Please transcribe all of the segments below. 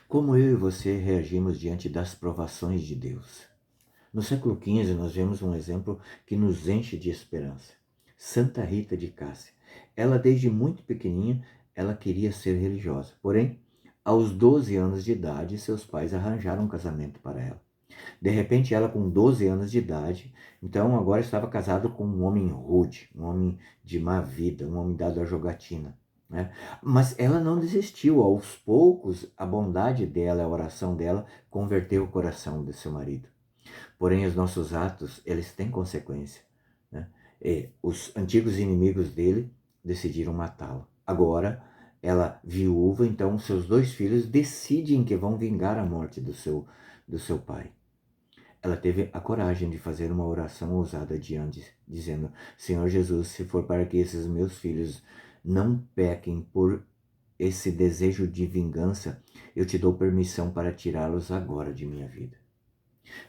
Como eu e você reagimos diante das provações de Deus? No século XV, nós vemos um exemplo que nos enche de esperança. Santa Rita de Cássia. Ela, desde muito pequenininha, ela queria ser religiosa. Porém, aos 12 anos de idade, seus pais arranjaram um casamento para ela. De repente, ela com 12 anos de idade, então agora estava casada com um homem rude, um homem de má vida, um homem dado à jogatina. Né? Mas ela não desistiu. Aos poucos, a bondade dela, a oração dela, converteu o coração de seu marido. Porém, os nossos atos, eles têm consequência. Né? E os antigos inimigos dele decidiram matá-lo. Agora, ela viúva, então seus dois filhos decidem que vão vingar a morte do seu pai. Ela teve a coragem de fazer uma oração ousada diante, dizendo: Senhor Jesus, se for para que esses meus filhos não pequem por esse desejo de vingança, eu te dou permissão para tirá-los agora de minha vida.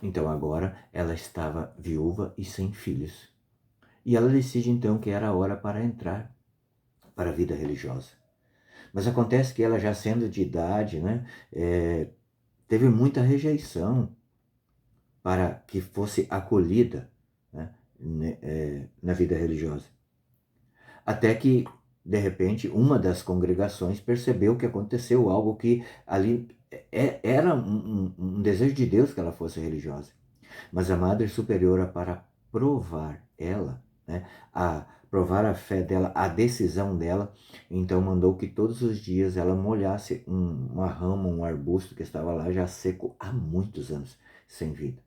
Então agora ela estava viúva e sem filhos. E ela decide então que era a hora para entrar para a vida religiosa. Mas acontece que ela, já sendo de idade, né, teve muita rejeição para que fosse acolhida, né, na vida religiosa. Até que, de repente, uma das congregações percebeu que aconteceu algo que ali era um desejo de Deus que ela fosse religiosa. Mas a Madre Superiora, para provar ela, né, a provar a fé dela, a decisão dela, então mandou que todos os dias ela molhasse uma rama, um arbusto que estava lá já seco há muitos anos, sem vida.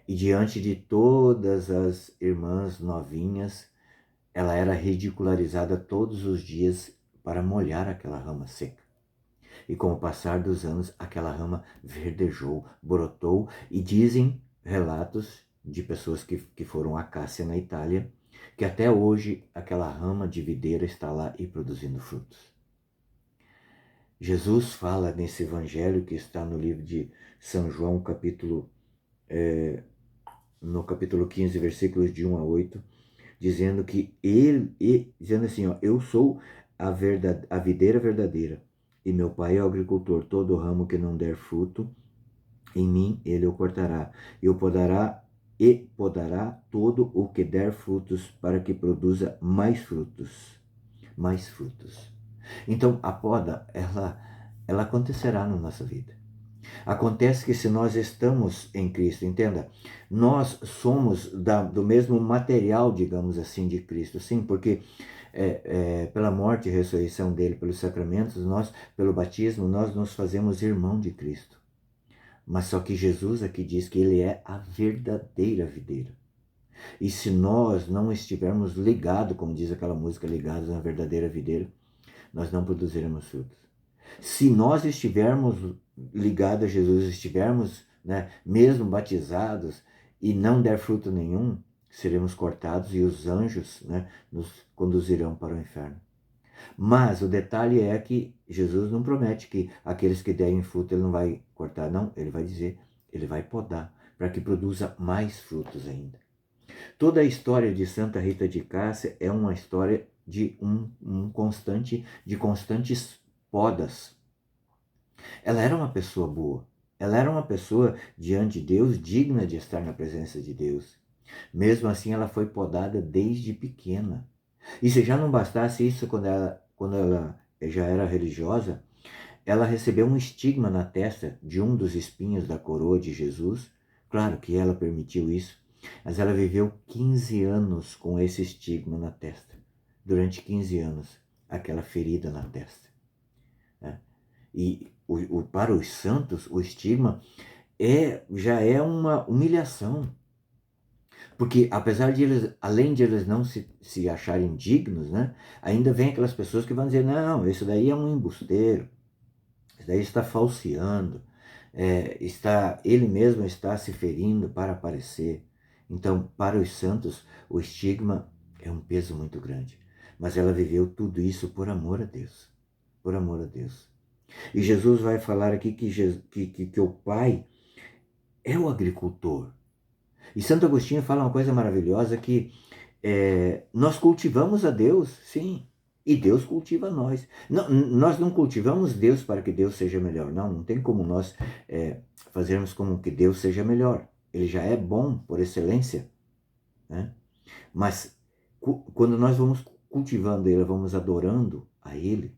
E diante de todas as irmãs novinhas, ela era ridicularizada todos os dias para molhar aquela rama seca. E com o passar dos anos, aquela rama verdejou, brotou, e dizem relatos de pessoas que foram à Cássia na Itália, que até hoje aquela rama de videira está lá e produzindo frutos. Jesus fala nesse evangelho que está no livro de São João, no capítulo 15, versículos de 1 a 8, dizendo que dizendo assim, ó, eu sou a videira verdadeira, e meu pai é o agricultor. Todo ramo que não der fruto em mim, ele o cortará, e podará todo o que der frutos, para que produza mais frutos. Mais frutos. Então, a poda, ela acontecerá na nossa vida. Acontece que se nós estamos em Cristo, entenda, nós somos do mesmo material, digamos assim, de Cristo. Sim, porque pela morte e ressurreição dele, pelos sacramentos, nós, pelo batismo, nós nos fazemos irmão de Cristo. Mas só que Jesus aqui diz que ele é a verdadeira videira. E se nós não estivermos ligados, como diz aquela música, ligados na verdadeira videira, nós não produziremos frutos. Se nós estivermos ligados a Jesus, estivermos, né, mesmo batizados, e não der fruto nenhum, seremos cortados e os anjos, né, nos conduzirão para o inferno. Mas o detalhe é que Jesus não promete que aqueles que derem fruto ele não vai cortar, não. Ele vai dizer, ele vai podar, para que produza mais frutos ainda. Toda a história de Santa Rita de Cássia é uma história de de constantes podas. Ela era uma pessoa boa. Ela era uma pessoa diante de Deus, digna de estar na presença de Deus. Mesmo assim, ela foi podada desde pequena. E se já não bastasse isso, quando ela já era religiosa, ela recebeu um estigma na testa de um dos espinhos da coroa de Jesus. Claro que ela permitiu isso, mas ela viveu 15 anos com esse estigma na testa. Durante 15 anos, aquela ferida na testa. Né? E para os santos, o estigma já é uma humilhação. Porque apesar de eles, além de eles não se acharem dignos, né, ainda vem aquelas pessoas que vão dizer, não, isso daí é um embusteiro, isso daí está falseando, ele mesmo está se ferindo para aparecer. Então, para os santos, o estigma é um peso muito grande. Mas ela viveu tudo isso por amor a Deus. Por amor a Deus. E Jesus vai falar aqui que o Pai é o agricultor. E Santo Agostinho fala uma coisa maravilhosa, que nós cultivamos a Deus, sim, E Deus cultiva nós. Nós não cultivamos Deus para que Deus seja melhor. Não tem como nós fazermos como que Deus seja melhor. Ele já é bom por excelência, né? Mas quando nós vamos cultivando Ele, vamos adorando a Ele,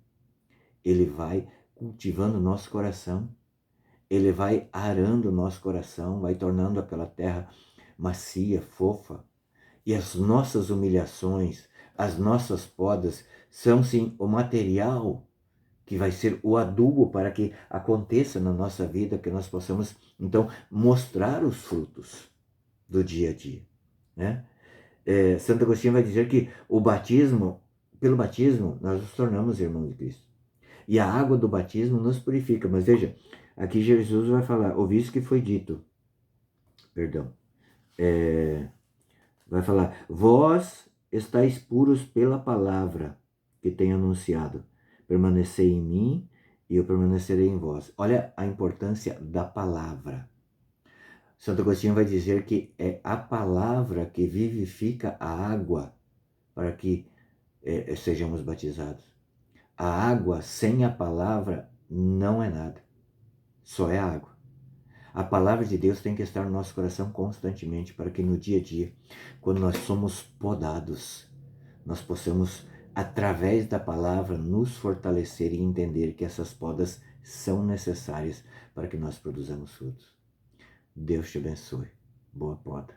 Ele vai cultivando o nosso coração. Ele vai arando o nosso coração, vai tornando aquela terra macia, fofa. E as nossas humilhações, as nossas podas, são sim o material que vai ser o adubo para que aconteça na nossa vida, que nós possamos, então, mostrar os frutos do dia a dia, né? Santo Agostinho vai dizer que o batismo, pelo batismo, nós nos tornamos irmãos de Cristo. E a água do batismo nos purifica. Mas veja, aqui Jesus vai falar, ouvi isso que foi dito, perdão, vai falar, vós estáis puros pela palavra que tenho anunciado. Permanecei em mim e eu permanecerei em vós. Olha a importância da palavra. Santo Agostinho vai dizer que é a palavra que vivifica a água para que sejamos batizados. A água sem a palavra não é nada, só é água. A palavra de Deus tem que estar no nosso coração constantemente para que no dia a dia, quando nós somos podados, nós possamos, através da palavra, nos fortalecer e entender que essas podas são necessárias para que nós produzamos frutos. Deus te abençoe. Boa poda.